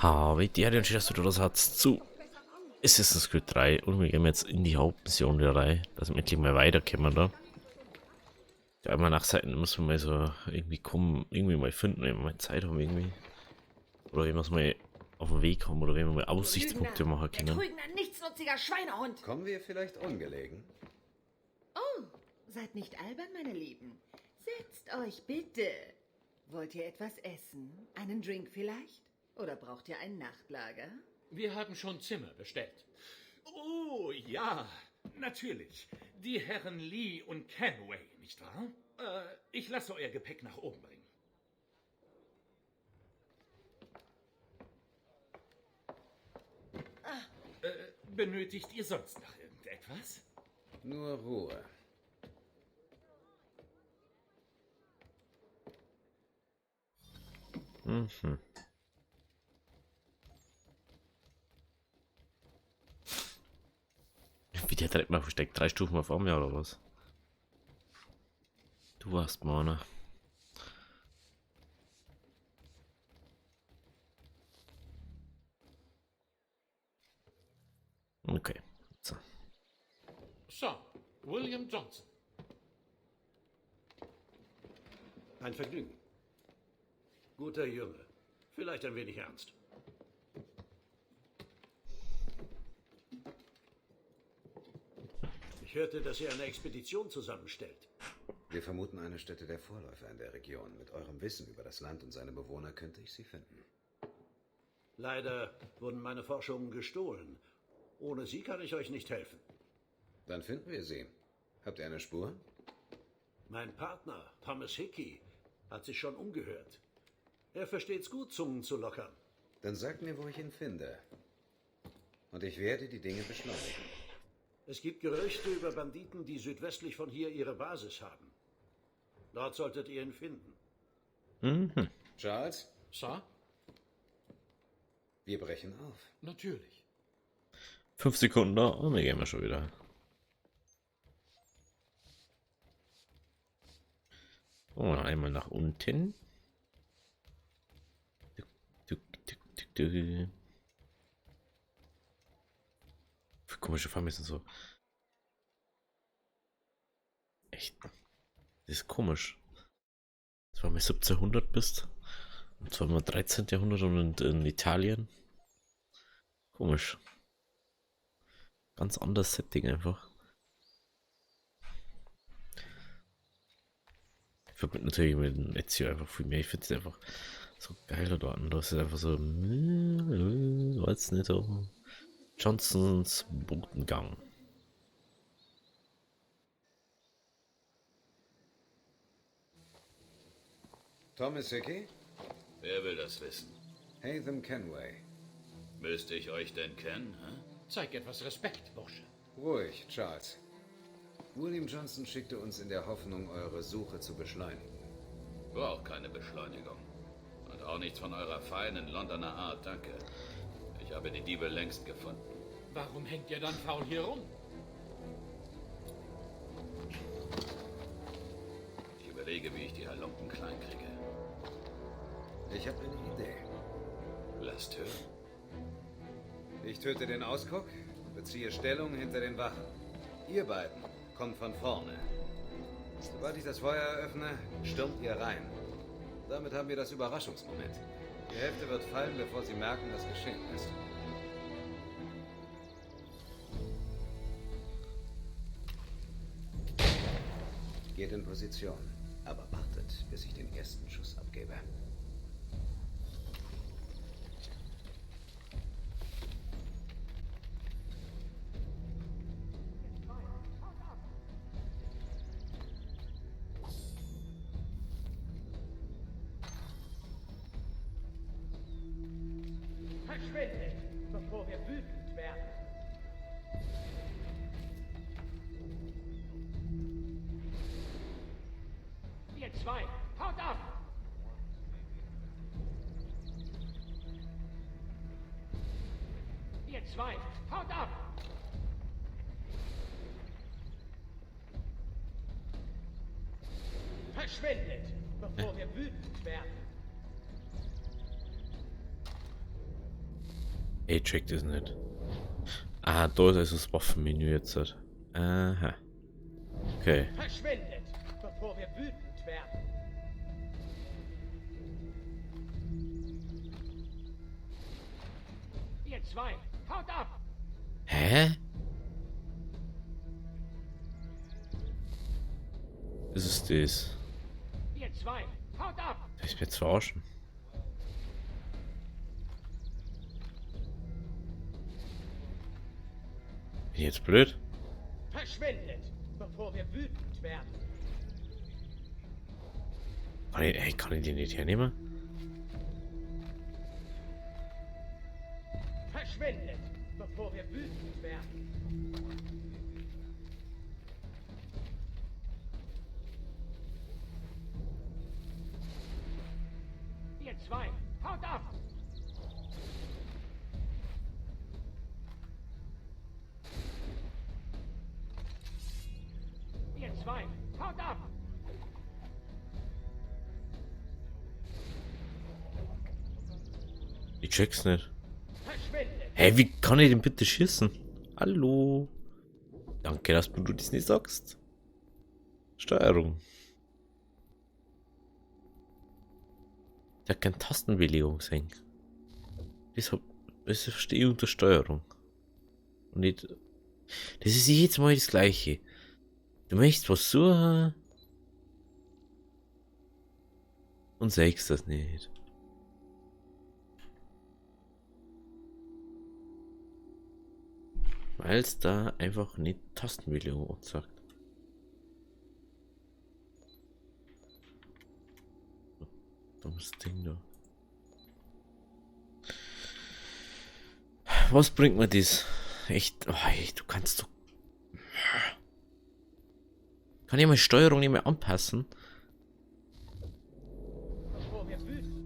Habe die Ehre und schön, dass du das hast zu Assassin's Creed 3 und wir gehen jetzt in die Hauptmission wieder rein, dass wir endlich mal weiterkommen da. Ja, immer nach Seiten müssen wir mal so irgendwie kommen, irgendwie mal finden, wenn wir mal Zeit haben irgendwie. Oder wenn wir es mal auf den Weg haben oder wenn wir mal Aussichtspunkte machen können. Betrügender, nichtsnutziger Schweinehund! Kommen wir vielleicht ungelegen? Oh, seid nicht albern, meine Lieben. Setzt euch bitte. Wollt ihr etwas essen? Einen Drink vielleicht? Oder braucht ihr ein Nachtlager? Wir haben schon Zimmer bestellt. Oh, ja, natürlich. Die Herren Lee und Kenway, nicht wahr? Ich lasse euer Gepäck nach oben bringen. Benötigt ihr sonst noch irgendetwas? Nur Ruhe. Mhm. Wie der direkt mal versteckt, 3 Stufen vor mir oder was? Du warst mal, ne? Okay. So. So, William Johnson. Ein Vergnügen. Guter Junge. Vielleicht ein wenig ernst. Ich hörte, dass ihr eine Expedition zusammenstellt. Wir vermuten eine Stätte der Vorläufer in der Region. Mit eurem Wissen über das Land und seine Bewohner könnte ich sie finden. Leider wurden meine Forschungen gestohlen. Ohne sie kann ich euch nicht helfen. Dann finden wir sie. Habt ihr eine Spur? Mein Partner, Thomas Hickey, hat sich schon umgehört. Er versteht's gut, Zungen zu lockern. Dann sagt mir, wo ich ihn finde. Und ich werde die Dinge beschleunigen. Es gibt Gerüchte über Banditen, die südwestlich von hier ihre Basis haben. Dort solltet ihr ihn finden. Mhm. Charles, So, wir brechen auf. natürlich. 5 Sekunden da und wir gehen wir schon wieder. Oh, einmal nach unten. Für komische Farben ist so. Echt. Das ist komisch. Das war mal 1700 bist. Und zwar mal 13. Jahrhundert und in Italien. Komisch. Ganz anderes Setting einfach. Ich verbinde natürlich mit Ezio einfach viel mehr. Ich finde es einfach so geil da dort. Das ist einfach so. Weiß nicht so. Johnsons Botengang. Thomas Hickey? Wer will das wissen? Hatham Kenway. Müsste ich euch denn kennen, hä? Zeig etwas Respekt, Bursche. Ruhig, Charles. William Johnson schickte uns in der Hoffnung, eure Suche zu beschleunigen. Braucht keine Beschleunigung. Und auch nichts von eurer feinen Londoner Art, danke. Ich habe die Diebe längst gefunden. Warum hängt ihr dann faul hier rum? Ich überlege, wie ich die Halunken klein kriege. Ich habe eine Idee. Lasst hören. Ich töte den Ausguck und beziehe Stellung hinter den Wachen. Ihr beiden kommt von vorne. Sobald ich das Feuer eröffne, stürmt ihr rein. Damit haben wir das Überraschungsmoment. Die Hälfte wird fallen, bevor sie merken, was geschehen ist. Geht in Position, aber wartet, bis ich den ersten Schuss abgebe. Verschwindet, bevor wir wütend werden. Ihr zwei, haut ab! Ihr zwei, haut ab! Verschwindet, bevor wir wütend werden. Ich check das nicht. Ah, da ist also das Waffenmenü jetzt. Aha. Okay. Verschwindet, bevor wir wütend werden. Ihr zwei, haut ab! Hä? Was ist das? Ihr zwei, haut ab! Das ist mir jetzt verarschen. Bin ich jetzt blöd? Verschwindet, bevor wir wütend werden. Kann ich den nicht hernehmen? Verschwindet, bevor wir wütend werden. Ihr zwei, haut ab! Ihr zwei, haut ab! Ich check's nicht. Verschwindet! Hä, wie kann ich den bitte schießen? Hallo? Danke, dass du das nicht sagst. Steuerung. Der hat keine Tastenbelegungssenk. Das verstehe ich unter Steuerung. Und nicht. Das ist jedes Mal das Gleiche. Du möchtest was suchen. Und sagst das nicht. Weil es da einfach nicht Tastenbelegung sagt. Dummes Ding da. Was bringt mir das? Echt, oh, ey, du kannst doch. Kann ich meine Steuerung nicht mehr anpassen? Bevor wir wütend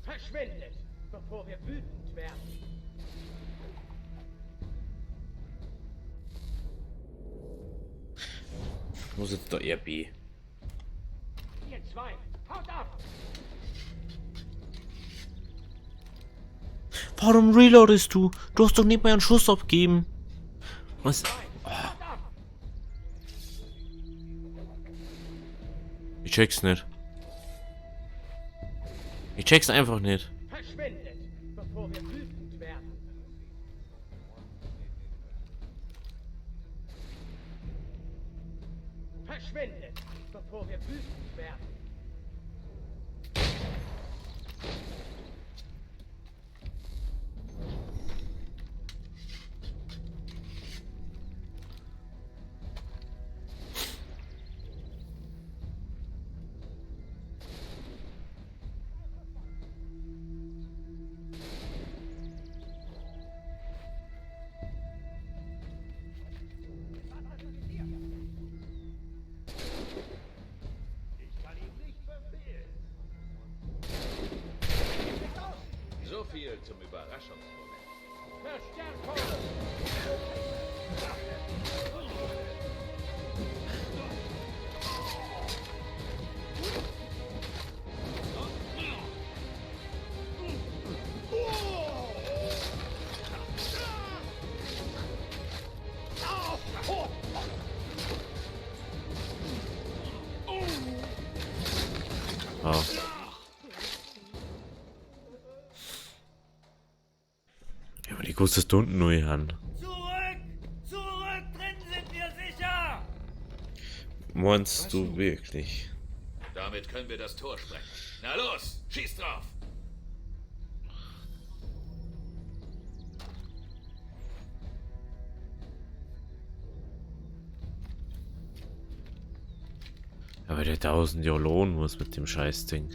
verschwindet, bevor wir wütend werden. Muss jetzt da eher B. Ihr zwei, haut ab! Warum reloadest du? Du hast doch nicht mal einen Schuss abgeben. Was? Haut ab! Ich check's nicht. Ich check's einfach nicht. Verschwindet, bevor wir wütend werden. Verschwindet, bevor wir wütend werden. So viel zum Überraschungsmoment. Verstärkung! Oh. Ja, aber die große da unten neu an. Zurück! Zurück! Drin sind wir sicher! Meinst du wirklich? Damit können wir das Tor sprengen. Na los, schieß drauf! Aber der 1000 ja lohnen muss mit dem Scheißding.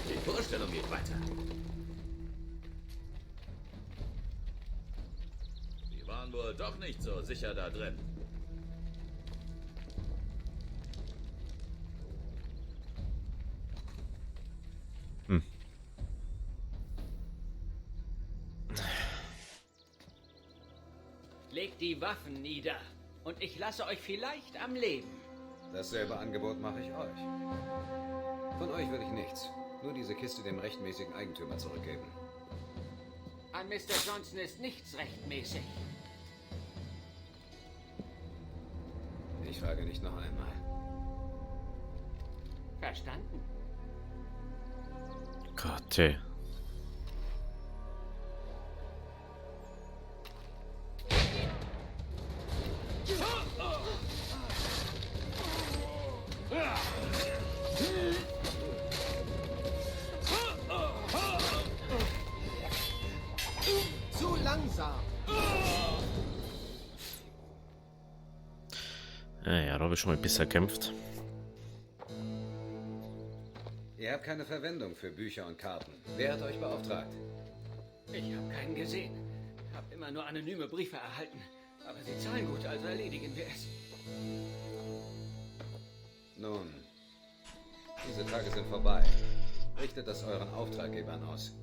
Die Vorstellung geht weiter. Die waren wohl doch nicht so sicher da drin. Legt die Waffen nieder und ich lasse euch vielleicht am Leben. Dasselbe Angebot mache ich euch. Von euch will ich nichts. Nur diese Kiste dem rechtmäßigen Eigentümer zurückgeben. An Mr. Johnson ist nichts rechtmäßig. Ich frage nicht noch einmal. Verstanden? Gott, ey. Zu langsam. Ja, da habe ich schon mal besser gekämpft. Ihr habt keine Verwendung für Bücher und Karten. Wer hat euch beauftragt? Ich habe keinen gesehen. Hab immer nur anonyme Briefe erhalten. Aber sie zahlen gut, also erledigen wir es. Nun, diese Tage sind vorbei. Richtet das euren Auftraggebern aus.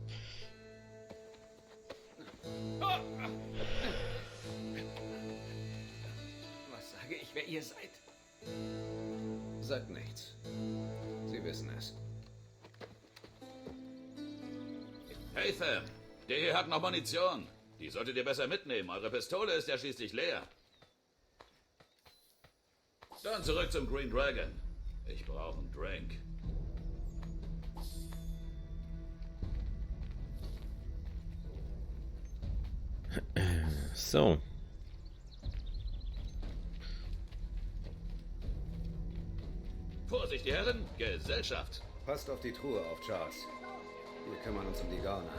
Was sage ich, wer ihr seid? Sagt nichts. Sie wissen es. Hey Sam, der hier hat noch Munition. Die solltet ihr besser mitnehmen. Eure Pistole ist ja schließlich leer. Dann zurück zum Green Dragon. Ich brauche einen Drink. So. Vorsicht, die Herren. Gesellschaft. Passt auf die Truhe auf, Charles. Wir kümmern uns um die Gauner.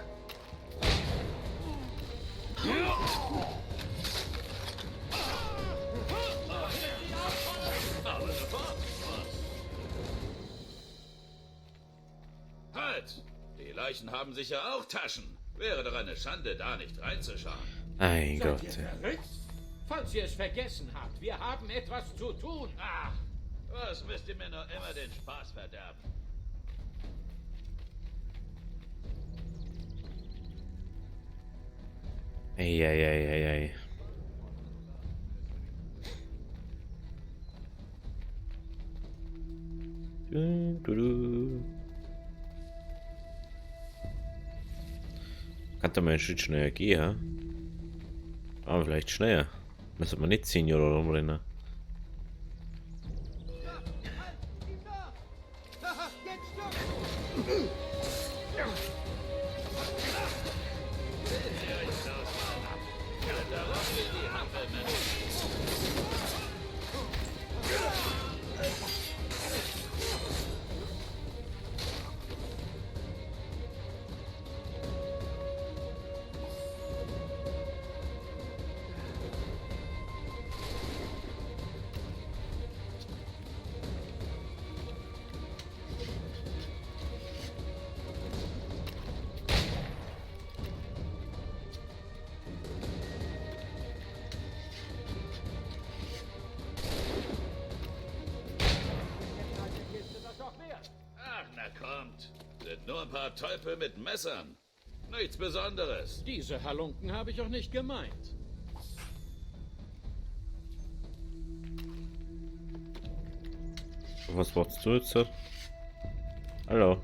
Aber sofort. Halt! Die Leichen haben sicher auch Taschen. Wäre doch eine Schande, da nicht reinzuschauen. Mein Seid Gott. ihr verrückt? Falls ihr es vergessen habt, wir haben etwas zu tun. Ach, was müsst ihr mir noch immer den Spaß verderben? Eieieiei. Kann da mal ein Schritt schneller gehen? Aber vielleicht schneller. Müssen wir nicht 10 Jahre rumrennen. Ach, na kommt. Sind nur ein paar Teufel mit Messern. Nichts Besonderes. Diese Halunken habe ich auch nicht gemeint. Was wolltest du jetzt? Hallo.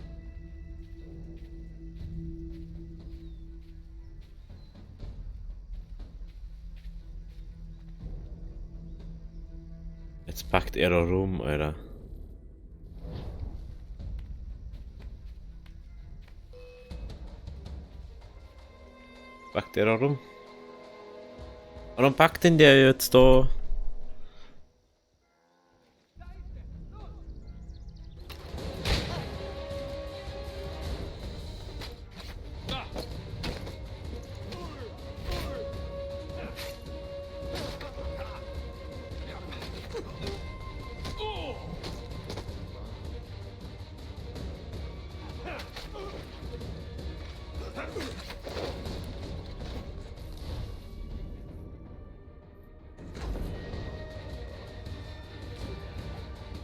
Jetzt packt er da rum, Alter. Packt er da rum? Warum packt denn der jetzt da?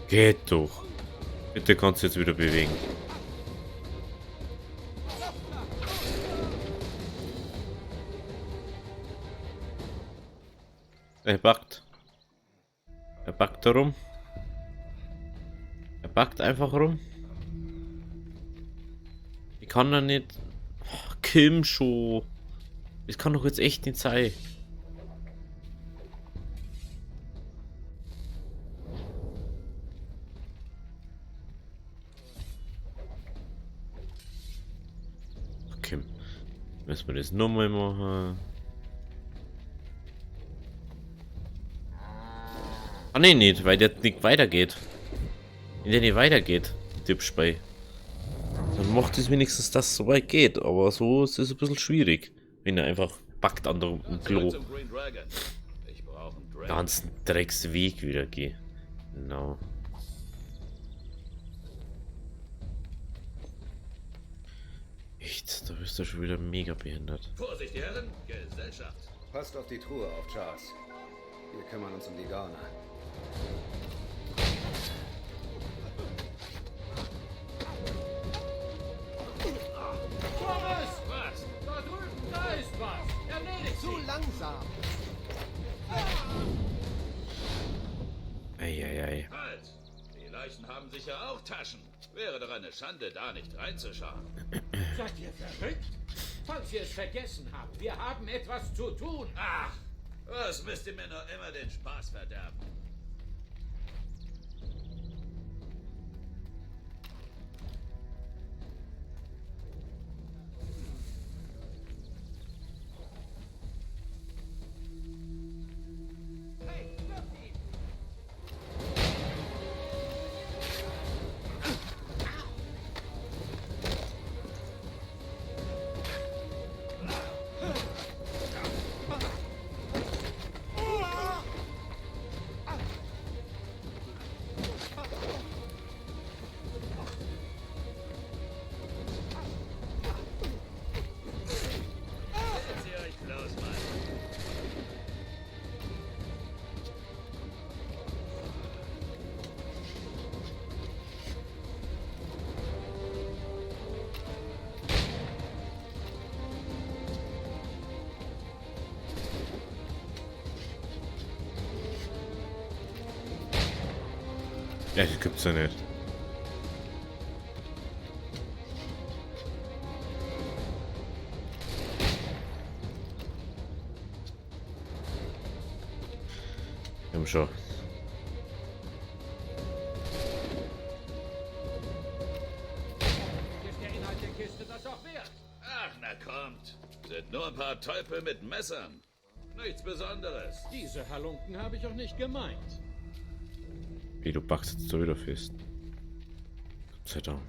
Geht doch. Bitte kannst du jetzt wieder bewegen. Er backt. Er backt da rum. Er backt einfach rum. Ich kann da nicht... Oh, Kim schon. Das kann doch jetzt echt nicht sein. Okay. Müssen wir das nochmal machen? Ah ne, nicht, weil der nicht weitergeht. Wenn der nicht weitergeht, Tippsch bei. Dann macht es wenigstens, dass es so weit geht. Aber so ist es ein bisschen schwierig. Wenn er einfach backt an der Klo. Zum Green Dragon. Ich brauche einen Dragon. Ganzen Drecksweg wieder gehen. Genau. Echt, da bist du schon wieder mega behindert. Vorsicht, Herren! Gesellschaft! Passt auf die Truhe auf, Charles. Wir kümmern uns um die Gauner. Thomas! Was? Da drüben, da ist was! Erledigt Zu sie! langsam. Eieiei. Halt! Die Leichen haben sicher auch Taschen. Wäre doch eine Schande, da nicht reinzuschauen. Seid ihr verrückt? Falls ihr es vergessen habt, wir haben etwas zu tun. Ach, was müsst ihr mir noch immer den Spaß verderben? Seht ihr euch los, Mann? Ja, das gibt's ja nicht. Komm schon. Ist der Inhalt der Kiste das auch wert? Ach, na kommt. Sind nur ein paar Teufel mit Messern. Nichts Besonderes. Diese Halunken habe ich auch nicht gemeint. Wie du backst jetzt da wieder fest. Gott sei Dank.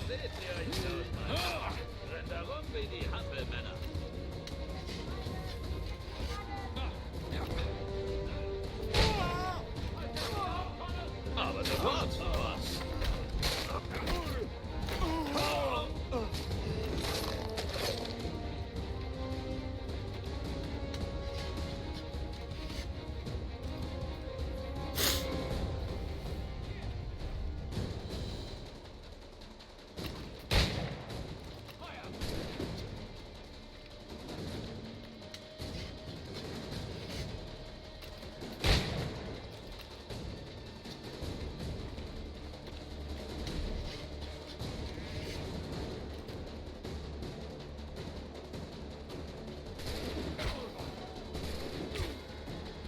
Seht ihr euch los, Mann? Rennt da rum wie die Hampelmänner. Aber sofort, was?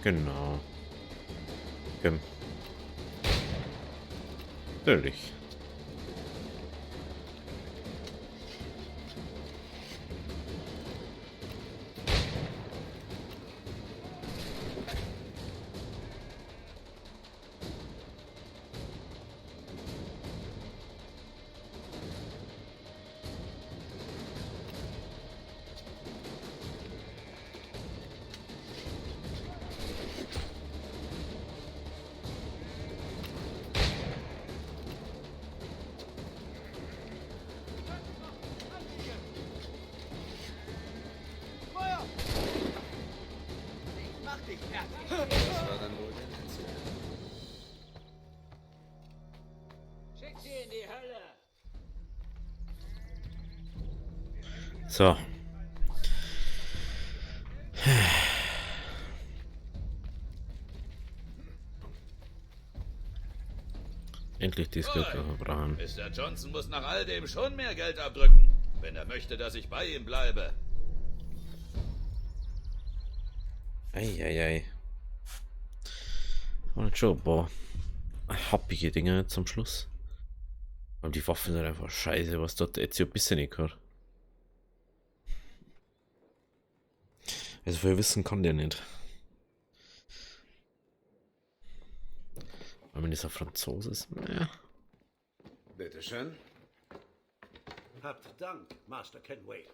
Genau. Komm. Natürlich. Das war dann wohl der letzte. Schick sie in die Hölle! So. Endlich die Skripte verbrannt. Mr. Johnson muss nach all dem schon mehr Geld abdrücken, wenn er möchte, dass ich bei ihm bleibe. Eieiei. Und schon ein paar happige Dinge zum Schluss. Und die Waffen sind einfach scheiße, was dort jetzt ein bisschen nicht gehört. Also viel wissen kann der nicht. Aber wenn dieser Franzose ist, naja. Bitteschön. Habt Dank, Master Kenway.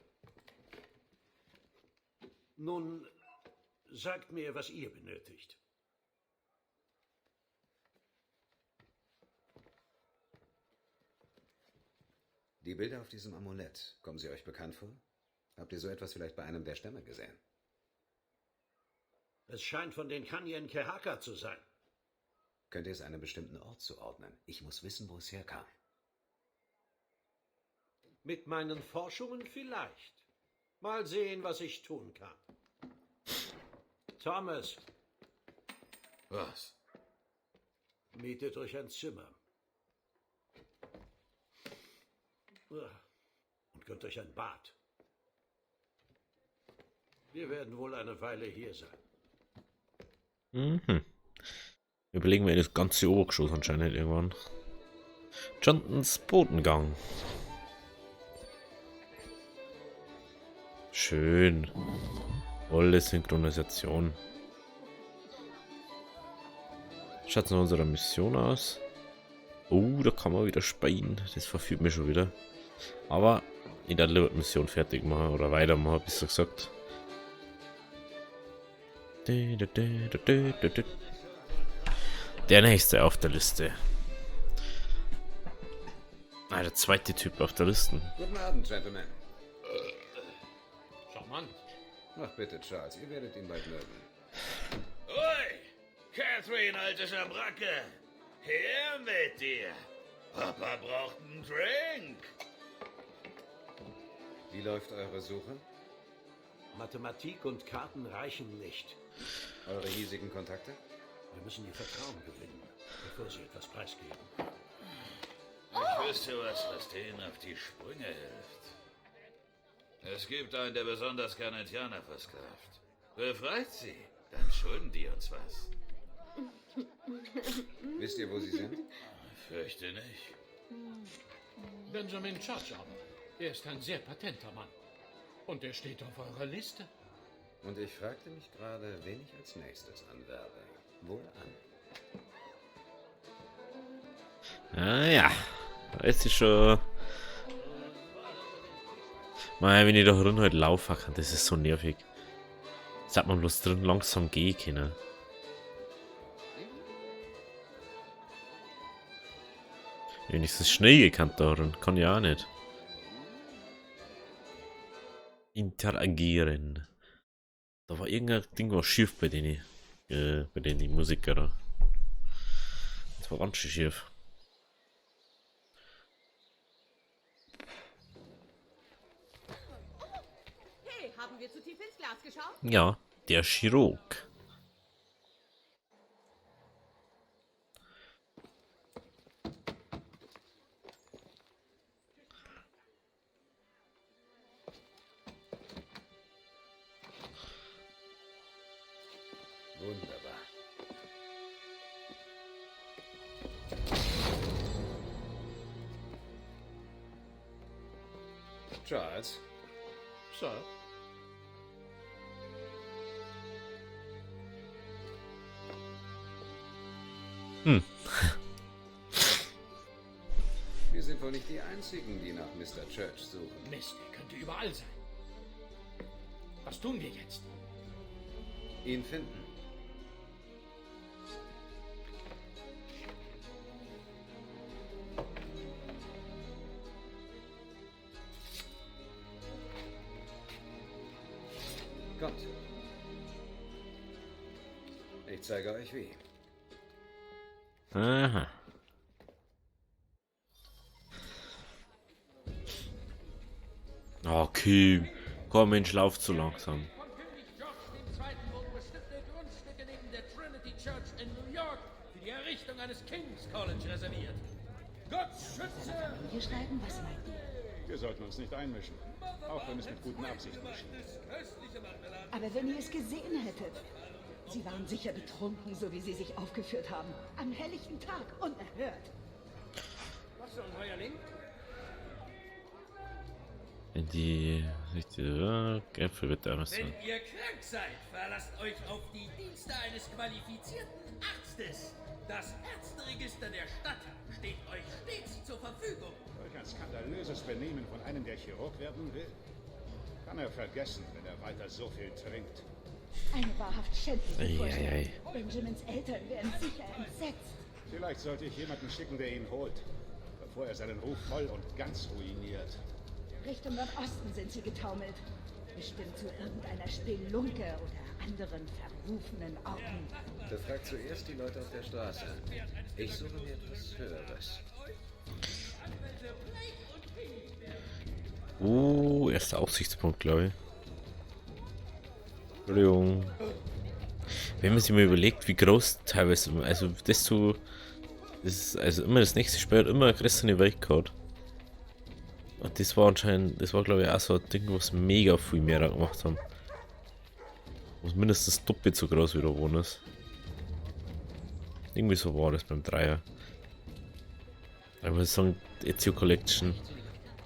Nun, sagt mir, was ihr benötigt. Die Bilder auf diesem Amulett, kommen sie euch bekannt vor? Habt ihr so etwas vielleicht bei einem der Stämme gesehen? Es scheint von den Kanyen Kehaka zu sein. Könnt ihr es einem bestimmten Ort zuordnen? Ich muss wissen, wo es herkam. Mit meinen Forschungen vielleicht. Mal sehen, was ich tun kann. Thomas, Was? mietet euch ein Zimmer. Und gönnt euch ein Bad. Wir werden wohl eine Weile hier sein. Mhm. Überlegen wir das ganze Obergeschoss anscheinend irgendwann. Jontons Bodengang. Schön. Tolle Synchronisation. Schaut nach unserer Mission aus. Oh, da kann man wieder speien. Das verführt mich schon wieder. Aber ich darf lieber die Mission fertig machen oder weitermachen, besser gesagt. Der nächste auf der Liste. Ah, der zweite Typ auf der Liste. Guten Abend, Gentlemen. Charmant. Ach bitte, Charles, ihr werdet ihn bald mögen. Ui! Catherine, alte Schabracke! Her mit dir! Papa braucht einen Drink! Wie läuft eure Suche? Mathematik und Karten reichen nicht. Eure hiesigen Kontakte? Wir müssen ihr Vertrauen gewinnen, bevor sie etwas preisgeben. Ich wüsste was denen auf die Sprünge hilft. Es gibt einen, der besonders gerne Indianer versklavt. Befreit sie, dann schulden die uns was. Wisst ihr, wo sie sind? Fürchte nicht. Benjamin Church aber. Er ist ein sehr patenter Mann. Und er steht auf eurer Liste. Und ich fragte mich gerade, wen ich als nächstes anwerbe. Wohlan. Ah ja. Da ist sie schon. Mal, wenn ich da drin halt laufen kann, das ist so nervig. Jetzt hat man bloß drin langsam gehen können. Wenigstens schnell gekannt darin, kann ja auch nicht. Interagieren. Da war irgendein Ding was schief bei den Musiker da. Das war ganz schön schief. Hey, haben wir zu tief ins Glas geschaut? Ja, der Chirurg. Wunderbar. Charles, Sir? wir sind wohl nicht die Einzigen, die nach Mr. Church suchen. Mist, er könnte überall sein. Was tun wir jetzt? Ihn finden. Kommt. Ich zeige euch wie. Aha. Okay. Komm, Mensch, lauf zu langsam. Von König George II. wurden bestimmte Grundstücke neben der Trinity Church in New York für die Errichtung eines King's College reserviert. Gott schütze! Hier schreiben, was meint ihr? Wir sollten uns nicht einmischen, auch wenn es mit guten Absichten geschieht. Aber wenn ihr es gesehen hättet. Sie waren sicher betrunken, so wie sie sich aufgeführt haben. Am helllichten Tag, unerhört. Was für ein Neuerling? In die Gäpfel wird da was sein. Wenn ihr krank seid, verlasst euch auf die Dienste eines qualifizierten Arztes. Das Ärzteregister der Stadt steht euch stets zur Verfügung. Solch ein skandalöses Benehmen von einem, der Chirurg werden will, kann er vergessen, wenn er weiter so viel trinkt. Eine wahrhaft schändliche Vorstellung. Eieiei. Benjamins Eltern wären sicher entsetzt. Vielleicht sollte ich jemanden schicken, der ihn holt, bevor er seinen Ruf voll und ganz ruiniert. Richtung Nordosten sind sie getaumelt. Bestimmt zu irgendeiner Spelunke oder anderen verrufenen Orten. Befragt zuerst die Leute auf der Straße. Ich suche mir etwas Höheres. Erster Aussichtspunkt, glaube ich. Entschuldigung. Wenn man sich mal überlegt, wie groß teilweise, also desto, das ist also immer das nächste Spiel hat immer eine größere Welt gehabt. Und das war anscheinend, das war glaube ich auch so ein Ding, was mega viel mehr da gemacht haben. Was mindestens doppelt so groß wie da wohnen ist. Irgendwie so war das beim Dreier. Ich würde sagen, Ezio Collection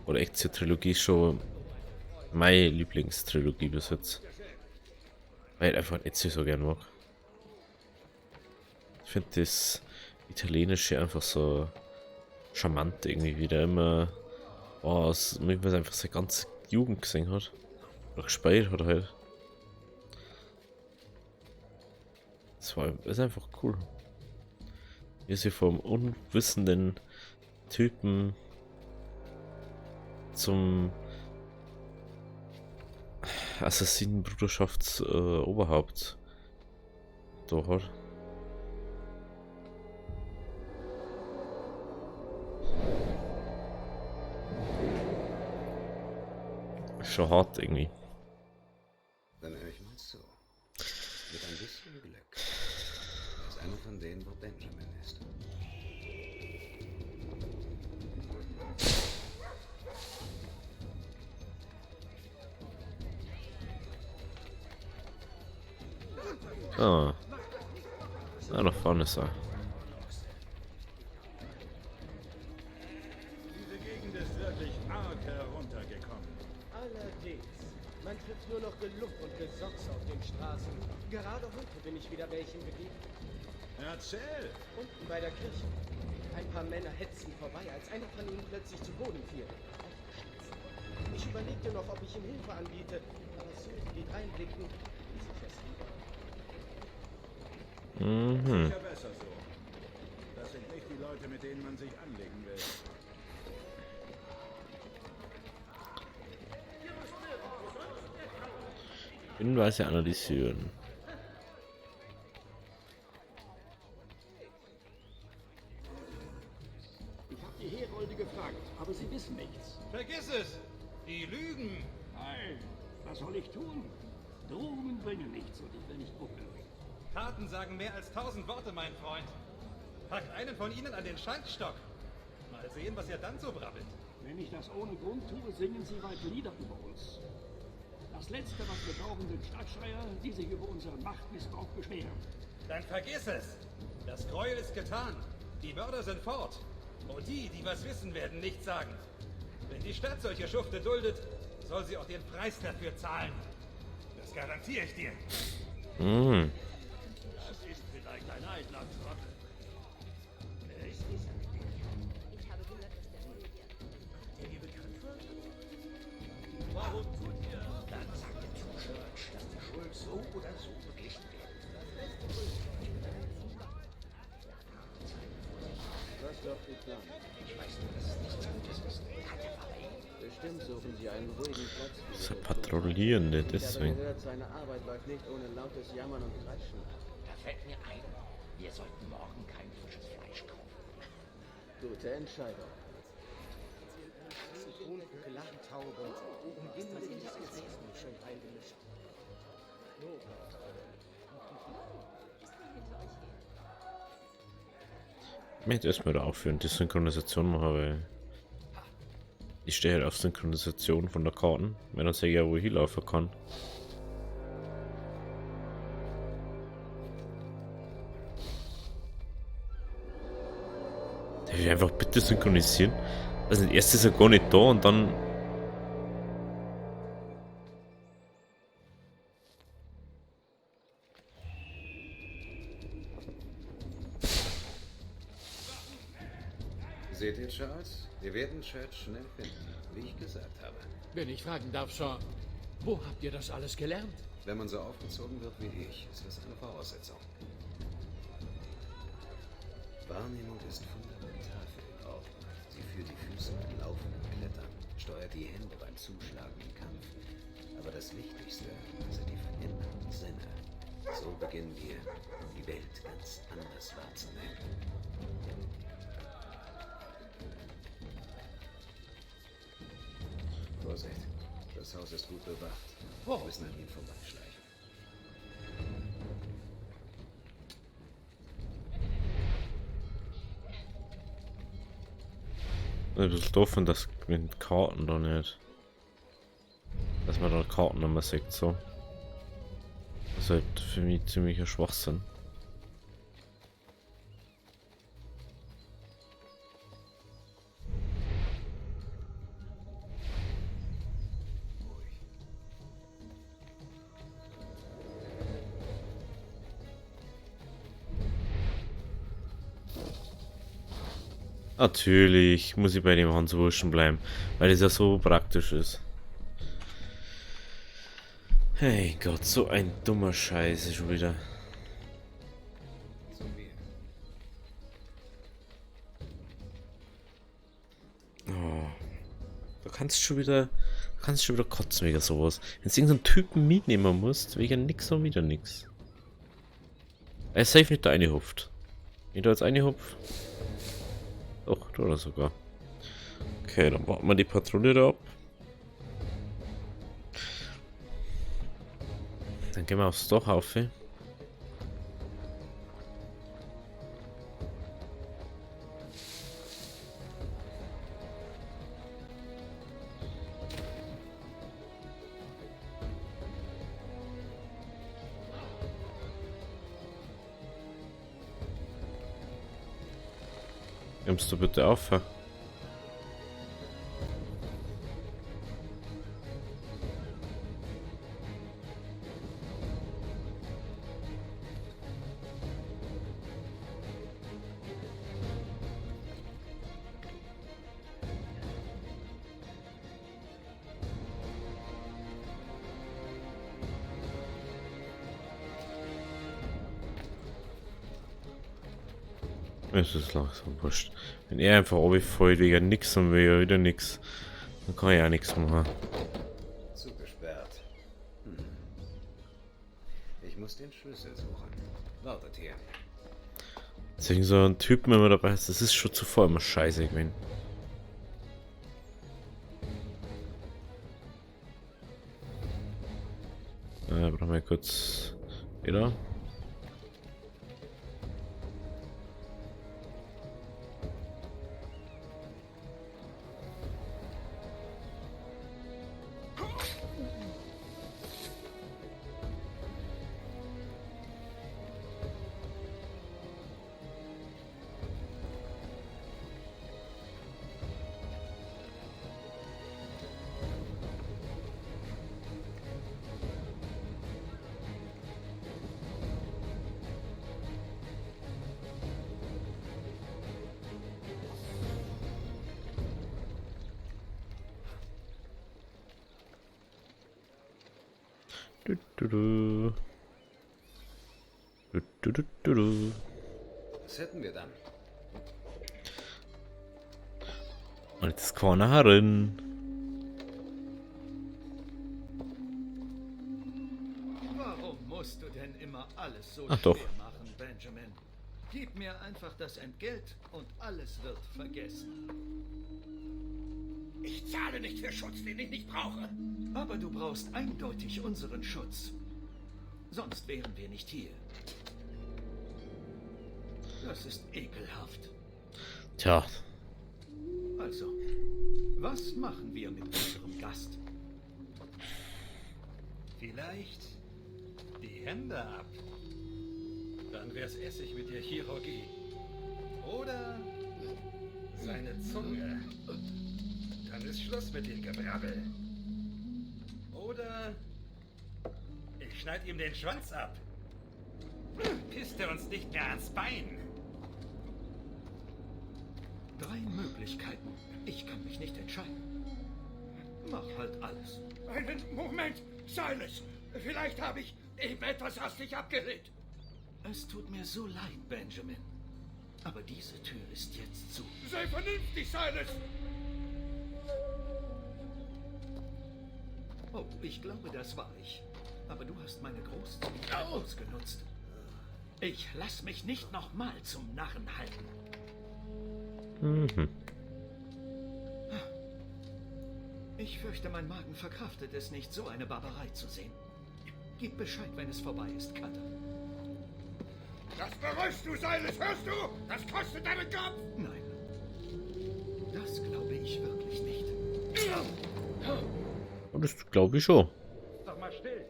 oder Ezio Trilogie ist schon meine Lieblingstrilogie bis jetzt. Weil ich einfach Ezio so gern mag. Ich finde das Italienische einfach so charmant irgendwie, wie der immer wie man einfach seine ganze Jugend gesehen hat. Oder gespielt hat halt. Das ist einfach cool. Wie sie vom unwissenden Typen zum Assassinenbruderschafts-Oberhaupt da hat. Schon hart irgendwie. Dann höre ich mal zu. Mit ein bisschen Glück. Er ist einer von denen, wo Benjamin ist. Ah. Da nach vorne ist er. Diese Gegend ist wirklich arg heruntergekommen. Allerdings. Man trifft nur noch Geluck und Gesocks auf den Straßen. Gerade heute bin ich wieder welchen begegnet. Erzähl! Unten bei der Kirche. Ein paar Männer hetzten vorbei, als einer von ihnen plötzlich zu Boden fiel. Ich überlegte noch, ob ich ihm Hilfe anbiete, aber so wie die reinblickten, ließ ich es lieber. Sicher besser so. Das sind nicht die Leute, mit denen man sich anlegen will. Hinweise analysieren. Ich habe die Herolde gefragt, aber sie wissen nichts. Vergiss es! Die lügen! Nein, was soll ich tun? Drohungen bringen nichts und ich will nicht buckeln. Taten sagen mehr als 1000 Worte, mein Freund. Packt einen von ihnen an den Schankstock. Mal sehen, was ihr dann so brabbelt. Wenn ich das ohne Grund tue, singen sie weit Lieder über uns. Das Letzte, was wir brauchen, sind Stadtschreier, die sich über unseren Machtmissbrauch beschweren. Dann vergiss es! Das Gräuel ist getan. Die Mörder sind fort. Und die, die was wissen, werden nichts sagen. Wenn die Stadt solche Schufte duldet, soll sie auch den Preis dafür zahlen. Das garantiere ich dir. Das ist vielleicht ein eitler Trottel. Wer ist dieser? Ich habe gehört, dass der Olivia. Der hier bekannt wird? Warum tut ihr? Dann sagt der Church, dass die Schuld so oder so beglichen wird. Was doch geplant. Ich weiß nur, dass es nichts Gutes ist. Bestimmt suchen sie einen ruhigen Platz. Das ist ein Patrouillierende, Ich habe deswegen. gehört, seine Arbeit läuft nicht ohne lautes Jammern und Klatschen. Da fällt mir Wir sollten morgen kein frisches Fleisch kaufen. Gute Entscheidung. Zitronenkuche, Lachtaube, schön reingemischt. Ich möchte erstmal da aufhören, die Synchronisation machen, weil ich stehe halt auf Synchronisation von der Karten, wenn er sich ja wo hinlaufen kann. Darf ich einfach bitte synchronisieren? Also erst ist er gar nicht da und dann... Seht ihr, Charles? Wir werden Church schnell finden, wie ich gesagt habe. Wenn ich fragen darf, Sean, wo habt ihr das alles gelernt? Wenn man so aufgezogen wird wie ich, ist das eine Voraussetzung. Wahrnehmung ist fundamental für den Orden. Sie führt die Füße beim Laufen und Klettern, steuert die Hände beim Zuschlagen im Kampf. Aber das Wichtigste sind die veränderten Sinne. So beginnen wir, die Welt ganz anders wahrzunehmen. Vorsicht, das Haus ist gut bewacht. Wir müssen an ihm vorbeischleichen. Ein bisschen doof, wenn das mit Karten da nicht. Dass man da Karten nochmal sieht, so. Das ist halt für mich ziemlicher Schwachsinn. Natürlich muss ich bei dem Hans Wurschen bleiben, weil es ja so praktisch ist. Hey Gott, so ein dummer Scheiße schon wieder. Oh, du kannst schon wieder kotzen wegen sowas. Wenn du irgendeinen Typen mitnehmen musst, wegen nix und wieder nix. Er ist safe nicht der eine hupft. Wenn du als eine hupft. Doch, oder sogar. Okay, dann warten wir die Patrouille da ab. Dann gehen wir aufs Dach auf. Nimmst du bitte auf? Es ist langsam wurscht. Wenn er einfach runterfällt wegen nix und wir wieder nix, dann kann ich auch nichts machen. Zugesperrt. Ich muss den Schlüssel suchen. Wartet hier. Deswegen so ein Typen, wenn man dabei ist, das ist schon zuvor immer scheiße gewesen. Brauchen wir kurz wieder. Was hätten wir dann? Und jetzt kann er herin. Warum musst du denn immer alles so Ach doch. schwer machen, Benjamin? Gib mir einfach das Entgelt und alles wird vergessen. Ich zahle nicht für Schutz, den ich nicht brauche. Aber du brauchst eindeutig unseren Schutz. Sonst wären wir nicht hier. Das ist ekelhaft. Tja. Also, was machen wir mit unserem Gast? Vielleicht die Hände ab. Dann wär's Essig mit der Chirurgie. Oder seine Zunge. Dann ist Schluss mit dem Gebrabbel. Oder ich schneid ihm den Schwanz ab. Pisst er uns nicht mehr ans Bein. 3 Möglichkeiten. Ich kann mich nicht entscheiden. Mach halt alles. Einen Moment, Silas. Vielleicht habe ich eben etwas hastig abgelehnt. Es tut mir so leid, Benjamin. Aber diese Tür ist jetzt zu. Sei vernünftig, Silas. Oh, ich glaube, das war ich. Aber du hast meine Großzügigkeit ausgenutzt. Ich lass mich nicht nochmal zum Narren halten. Mhm. Ich fürchte, mein Magen verkraftet es nicht, so eine Barbarei zu sehen. Gib Bescheid, wenn es vorbei ist, Cutter. Das bereust du, Silas, hörst du? Das kostet deinen Kopf. Nein. Das glaube ich wirklich nicht. Und das glaube ich schon. Doch mal still.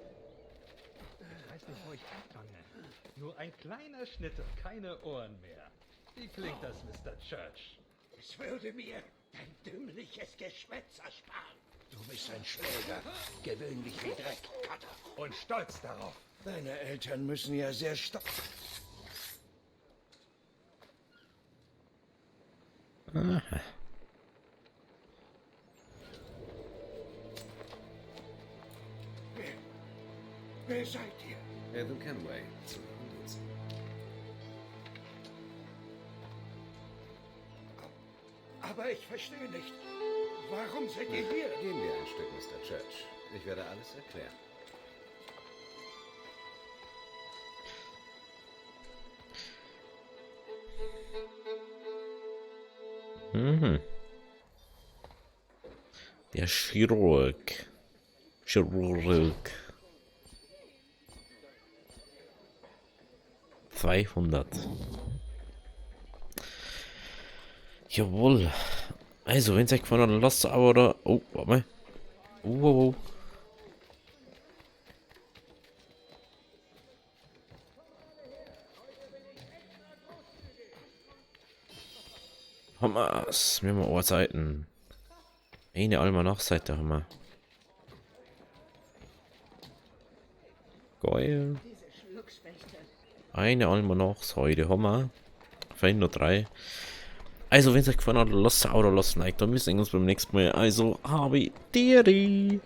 Ich weiß nicht, wo ich anfange. Nur ein kleiner Schnitt und keine Ohren mehr. Wie klingt das, Mr. Church? Es würde mir dein dümmliches Geschwätz ersparen. Du bist ein Schläger. Gewöhnlich wie Dreck, Cutter. Und stolz darauf. Deine Eltern müssen ja sehr stolz... Aha. Wer seid ihr? Evan Kenway. Zu Handels. Aber ich verstehe nicht. Warum seid ihr hier? Gehen wir ein Stück, Mr. Church. Ich werde alles erklären. Mhm. Der Chirurg. 200. Jawohl. Also, wenn es euch gefallen hat, dann lasst aber oder. Oh, warte mal. Oh. Hamas, wir haben Ohrseiten. Eine Almanach-Seite haben wir. Geil. Eine Almanach-Seite haben wir. Fein nur 3. Also, wenn es euch gefallen hat, lasst ein Abo, lasst ein Like da. Wir sehen uns beim nächsten Mal. Also, habe Deri.